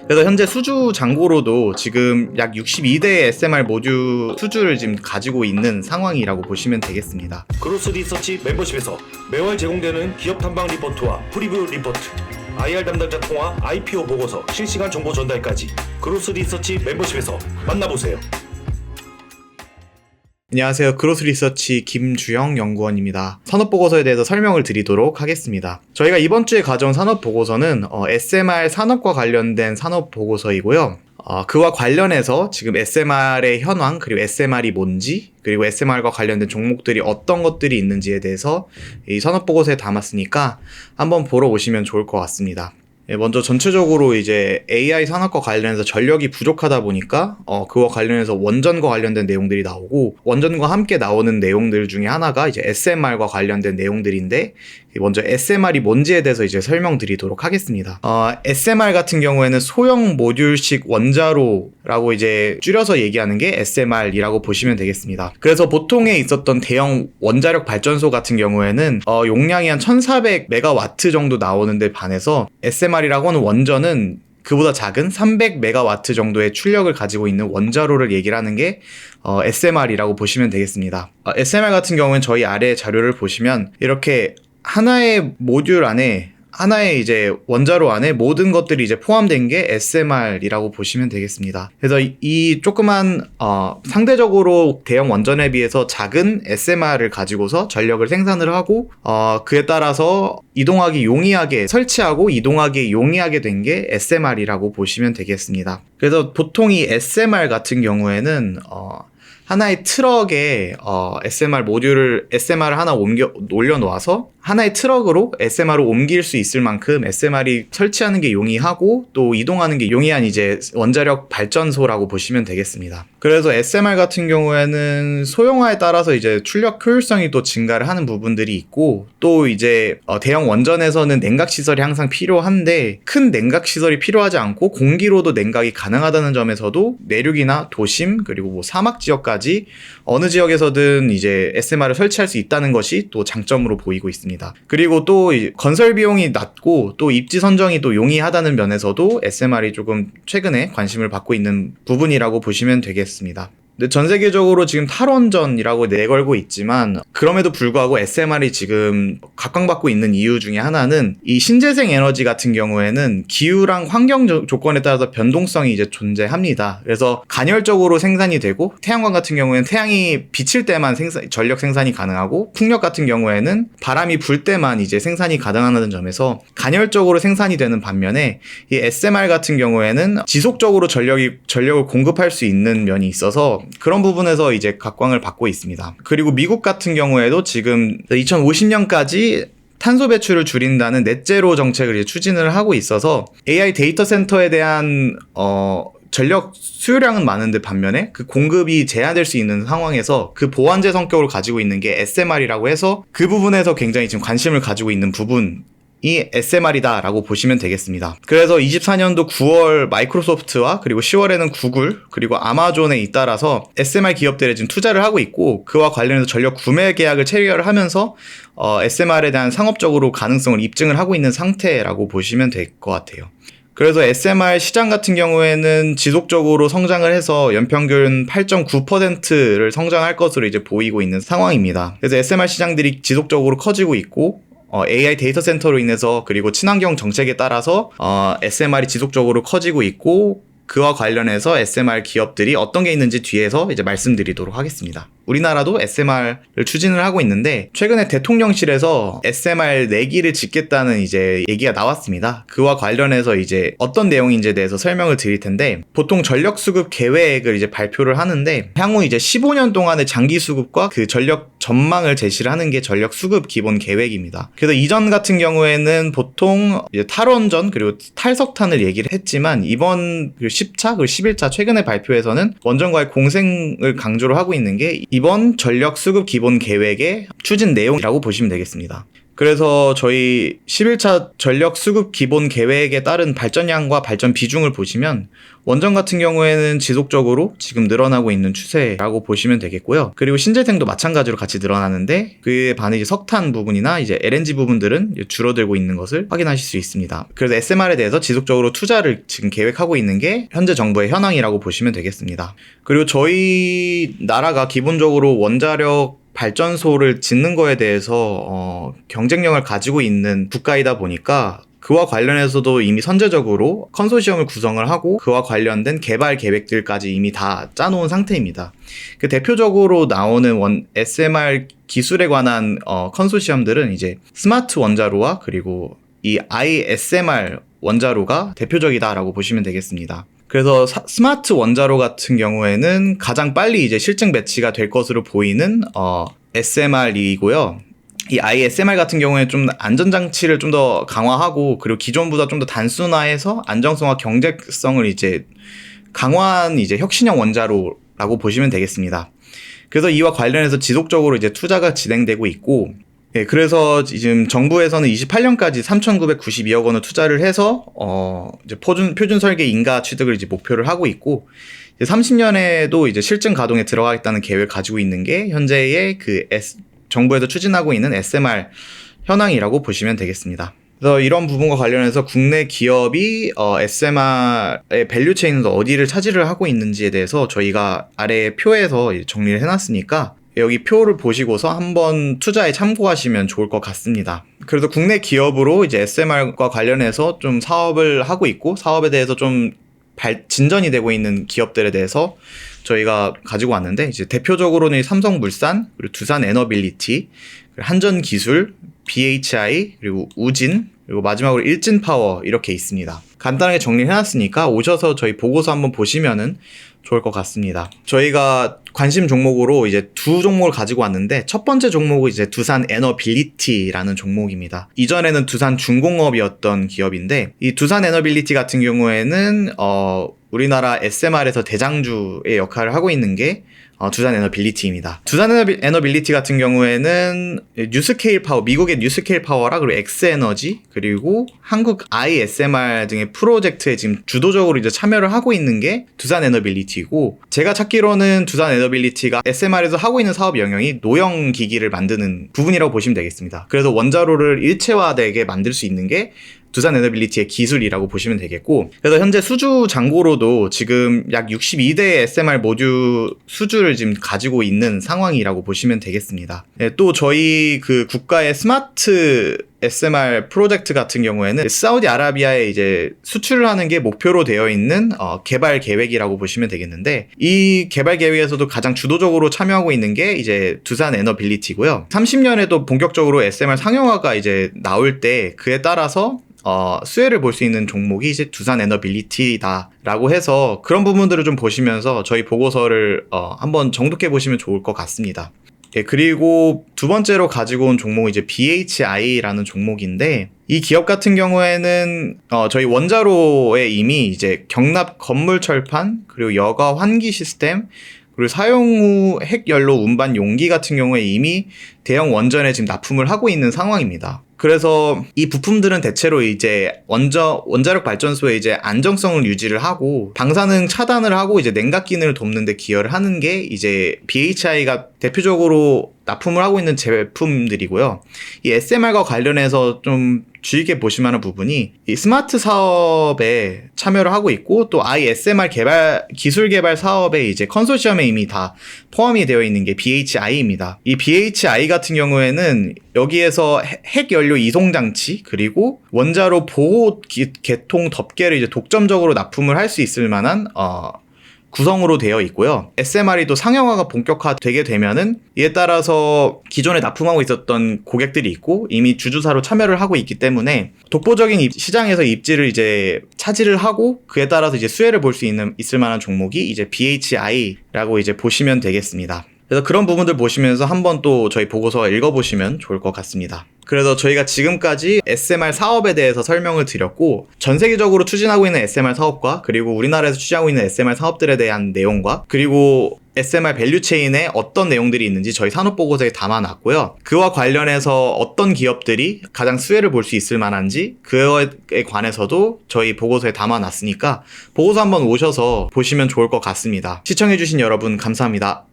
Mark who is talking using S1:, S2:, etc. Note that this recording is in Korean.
S1: 그래서 현재 수주 잔고로도 지금 약 62대의 SMR 모듈 수주를 지금 가지고 있는 상황이라고 보시면 되겠습니다.
S2: 그로스 리서치 멤버십에서 매월 제공되는 기업 탐방 리포트와 프리뷰 리포트, IR 담당자 통화, IPO 보고서, 실시간 정보 전달까지 그로스 리서치 멤버십에서 만나보세요.
S1: 안녕하세요. 그로스 리서치 김주영 연구원입니다. 산업보고서에 대해서 설명을 드리도록 하겠습니다. 저희가 이번 주에 가져온 산업보고서는 SMR 산업과 관련된 산업보고서이고요. 그와 관련해서 지금 SMR의 현황, 그리고 SMR이 뭔지, 그리고 SMR과 관련된 종목들이 어떤 것들이 있는지에 대해서 이 산업보고서에 담았으니까 한번 보러 오시면 좋을 것 같습니다. 먼저 전체적으로 이제 AI 산업과 관련해서 전력이 부족하다 보니까 그와 관련해서 원전과 관련된 내용들이 나오고, 원전과 함께 나오는 내용들 중에 하나가 이제 SMR과 관련된 내용들인데, 먼저 SMR이 뭔지에 대해서 이제 설명드리도록 하겠습니다. SMR 같은 경우에는 소형 모듈식 원자로라고 이제 줄여서 얘기하는 게 SMR이라고 보시면 되겠습니다. 그래서 보통에 있었던 대형 원자력 발전소 같은 경우에는 용량이 한 1400메가와트 정도 나오는데 반해서 SMR이라고 하는 원전은 그보다 작은 300메가와트 정도의 출력을 가지고 있는 원자로를 얘기를 하는 게 SMR이라고 보시면 되겠습니다. SMR 같은 경우는 저희 아래 자료를 보시면 이렇게 하나의 모듈 안에, 하나의 이제 원자로 안에 모든 것들이 이제 포함된 게 SMR이라고 보시면 되겠습니다. 그래서 이 조그만 상대적으로 대형 원전에 비해서 작은 SMR을 가지고서 전력을 생산을 하고 그에 따라서 이동하기 용이하게 설치하고 이동하기 용이하게 된 게 SMR이라고 보시면 되겠습니다. 그래서 보통 이 SMR 같은 경우에는 하나의 트럭에 SMR을 하나 올려놓아서 하나의 트럭으로 SMR을 옮길 수 있을 만큼 SMR이 설치하는 게 용이하고 또 이동하는 게 용이한 이제 원자력 발전소라고 보시면 되겠습니다. 그래서 SMR 같은 경우에는 소형화에 따라서 이제 출력 효율성이 또 증가를 하는 부분들이 있고, 또 이제 대형 원전에서는 냉각 시설이 항상 필요한데 큰 냉각 시설이 필요하지 않고 공기로도 냉각이 가능하다는 점에서도 내륙이나 도심 그리고 뭐 사막 지역까지 어느 지역에서든 이제 SMR을 설치할 수 있다는 것이 또 장점으로 보이고 있습니다. 그리고 또 건설 비용이 낮고 또 입지 선정이 또 용이하다는 면에서도 SMR이 조금 최근에 관심을 받고 있는 부분이라고 보시면 되겠습니다. 근데 전 세계적으로 지금 탈원전이라고 내걸고 있지만 그럼에도 불구하고 SMR이 지금 각광받고 있는 이유 중에 하나는 이 신재생 에너지 같은 경우에는 기후랑 환경 조건에 따라서 변동성이 이제 존재합니다. 그래서 간헐적으로 생산이 되고, 태양광 같은 경우에는 태양이 비칠 때만 전력 생산이 가능하고, 풍력 같은 경우에는 바람이 불 때만 이제 생산이 가능하다는 점에서 간헐적으로 생산이 되는 반면에 이 SMR 같은 경우에는 지속적으로 전력을 공급할 수 있는 면이 있어서 그런 부분에서 이제 각광을 받고 있습니다. 그리고 미국 같은 경우에도 지금 2050년까지 탄소 배출을 줄인다는 넷제로 정책을 이제 추진을 하고 있어서 AI 데이터 센터에 대한 전력 수요량은 많은데 반면에 그 공급이 제한될 수 있는 상황에서 그 보완제 성격을 가지고 있는 게 SMR이라고 해서 그 부분에서 굉장히 지금 관심을 가지고 있는 부분 이 SMR이다 라고 보시면 되겠습니다. 그래서 24년도 9월 마이크로소프트와 그리고 10월에는 구글 그리고 아마존에 잇따라서 SMR 기업들에 지금 투자를 하고 있고, 그와 관련해서 전력 구매 계약을 체결을 하면서 SMR에 대한 상업적으로 가능성을 입증을 하고 있는 상태라고 보시면 될 것 같아요. 그래서 SMR 시장 같은 경우에는 지속적으로 성장을 해서 연평균 8.9%를 성장할 것으로 이제 보이고 있는 상황입니다. 그래서 SMR 시장들이 지속적으로 커지고 있고, AI 데이터 센터로 인해서 그리고 친환경 정책에 따라서 SMR이 지속적으로 커지고 있고, 그와 관련해서 SMR 기업들이 어떤 게 있는지 뒤에서 이제 말씀드리도록 하겠습니다. 우리나라도 SMR을 추진을 하고 있는데 최근에 대통령실에서 SMR 4기를 짓겠다는 이제 얘기가 나왔습니다. 그와 관련해서 이제 어떤 내용인지에 대해서 설명을 드릴 텐데, 보통 전력 수급 계획을 이제 발표를 하는데 향후 이제 15년 동안의 장기 수급과 그 전력 전망을 제시를 하는 게 전력 수급 기본 계획입니다. 그래서 이전 같은 경우에는 보통 이제 탈원전 그리고 탈석탄을 얘기를 했지만 이번 10차 그리고 11차 최근의 발표에서는 원전과의 공생을 강조를 하고 있는 게 이번 전력 수급 기본 계획의 추진 내용이라고 보시면 되겠습니다. 그래서 저희 11차 전력 수급 기본 계획에 따른 발전량과 발전 비중을 보시면 원전 같은 경우에는 지속적으로 지금 늘어나고 있는 추세라고 보시면 되겠고요. 그리고 신재생도 마찬가지로 같이 늘어나는데 그에 반해 이제 석탄 부분이나 이제 LNG 부분들은 줄어들고 있는 것을 확인하실 수 있습니다. 그래서 SMR에 대해서 지속적으로 투자를 지금 계획하고 있는 게 현재 정부의 현황이라고 보시면 되겠습니다. 그리고 저희 나라가 기본적으로 원자력 발전소를 짓는 거에 대해서 경쟁력을 가지고 있는 국가이다 보니까 그와 관련해서도 이미 선제적으로 컨소시엄을 구성을 하고 그와 관련된 개발 계획들까지 이미 다 짜놓은 상태입니다. 그 대표적으로 나오는 SMR 기술에 관한 컨소시엄들은 이제 스마트 원자로와 그리고 이 ISMR 원자로가 대표적이다라고 보시면 되겠습니다. 그래서 스마트 원자로 같은 경우에는 가장 빨리 이제 실증 배치가 될 것으로 보이는 SMR이고요. 이 ISMR 같은 경우에 좀 안전장치를 좀 더 강화하고 그리고 기존보다 좀 더 단순화해서 안정성과 경제성을 이제 강화한 이제 혁신형 원자로라고 보시면 되겠습니다. 그래서 이와 관련해서 지속적으로 이제 투자가 진행되고 있고, 예, 그래서 지금 정부에서는 28년까지 3,992억 원을 투자를 해서 이제 표준 설계 인가 취득을 이제 목표를 하고 있고, 이제 30년에도 이제 실증 가동에 들어가겠다는 계획을 가지고 있는 게 현재의 정부에서 추진하고 있는 SMR 현황이라고 보시면 되겠습니다. 그래서 이런 부분과 관련해서 국내 기업이 SMR의 밸류체인에서 어디를 차지를 하고 있는지에 대해서 저희가 아래 표에서 정리를 해놨으니까 여기 표를 보시고서 한번 투자에 참고하시면 좋을 것 같습니다. 그래서 국내 기업으로 이제 SMR과 관련해서 좀 사업을 하고 있고 사업에 대해서 좀 진전이 되고 있는 기업들에 대해서 저희가 가지고 왔는데 이제 대표적으로는 삼성물산, 그리고 두산에너빌리티, 한전기술, BHI, 그리고 우진, 그리고 마지막으로 일진파워 이렇게 있습니다. 간단하게 정리를 해놨으니까 오셔서 저희 보고서 한번 보시면은 좋을 것 같습니다. 저희가 관심 종목으로 이제 두 종목을 가지고 왔는데 첫 번째 종목은 이제 두산에너빌리티라는 종목입니다. 이전에는 두산중공업이었던 기업인데 이 두산에너빌리티 같은 경우에는 우리나라 SMR에서 대장주의 역할을 하고 있는 게 두산에너빌리티입니다. 두산에너빌리티 같은 경우에는 뉴스케일 파워, 미국의 뉴스케일 파워라 그리고 엑스에너지 그리고 한국 ISMR 등의 프로젝트에 지금 주도적으로 이제 참여를 하고 있는 게 두산에너빌리티고, 제가 찾기로는 두산에너빌리티가 SMR에서 하고 있는 사업 영역이 노형 기기를 만드는 부분이라고 보시면 되겠습니다. 그래서 원자로를 일체화되게 만들 수 있는 게 두산에너빌리티의 기술이라고 보시면 되겠고, 그래서 현재 수주 잔고로도 지금 약 62대 SMR 모듈 수주를 지금 가지고 있는 상황이라고 보시면 되겠습니다. 네, 또 저희 그 국가의 스마트 SMR 프로젝트 같은 경우에는 사우디아라비아에 이제 수출을 하는 게 목표로 되어 있는 개발 계획이라고 보시면 되겠는데, 이 개발 계획에서도 가장 주도적으로 참여하고 있는 게 이제 두산에너빌리티고요. 30년에도 본격적으로 SMR 상용화가 이제 나올 때 그에 따라서 수혜를 볼 수 있는 종목이 이제 두산에너빌리티다라고 해서 그런 부분들을 좀 보시면서 저희 보고서를 한번 정독해 보시면 좋을 것 같습니다. 예, 그리고 두 번째로 가지고 온 종목은 이제 BHI라는 종목인데, 이 기업 같은 경우에는 저희 원자로에 이미 이제 경납 건물 철판, 그리고 여가 환기 시스템, 그리고 사용 후 핵연료 운반 용기 같은 경우에 이미 대형 원전에 지금 납품을 하고 있는 상황입니다. 그래서 이 부품들은 대체로 이제 원자력 발전소의 이제 안정성을 유지를 하고 방사능 차단을 하고 이제 냉각 기능을 돕는 데 기여를 하는 게 이제 BHI가 대표적으로 납품을 하고 있는 제품들이고요. 이 SMR과 관련해서 좀 주의 깊게 보실 만한 부분이 이 스마트 사업에 참여를 하고 있고, 또 ISMR 기술 개발 사업에 이제 컨소시엄에 이미 다 포함이 되어 있는 게 BHI입니다. 이 BHI 같은 경우에는 여기에서 핵연료 이송 장치 그리고 원자로 보호 개통 덮개를 이제 독점적으로 납품을 할 수 있을 만한 구성으로 되어 있고요. SMR이 또 상용화가 본격화되게 되면은 이에 따라서 기존에 납품하고 있었던 고객들이 있고 이미 주주사로 참여를 하고 있기 때문에 독보적인 시장에서 입지를 이제 차지를 하고 그에 따라서 이제 수혜를 볼 수 있을 만한 종목이 이제 BHI라고 이제 보시면 되겠습니다. 그래서 그런 부분들 보시면서 한번 또 저희 보고서 읽어보시면 좋을 것 같습니다. 그래서 저희가 지금까지 SMR 사업에 대해서 설명을 드렸고, 전 세계적으로 추진하고 있는 SMR 사업과 그리고 우리나라에서 추진하고 있는 SMR 사업들에 대한 내용과 그리고 SMR 밸류체인에 어떤 내용들이 있는지 저희 산업보고서에 담아놨고요. 그와 관련해서 어떤 기업들이 가장 수혜를 볼 수 있을 만한지 그에 관해서도 저희 보고서에 담아놨으니까 보고서 한번 오셔서 보시면 좋을 것 같습니다. 시청해주신 여러분 감사합니다.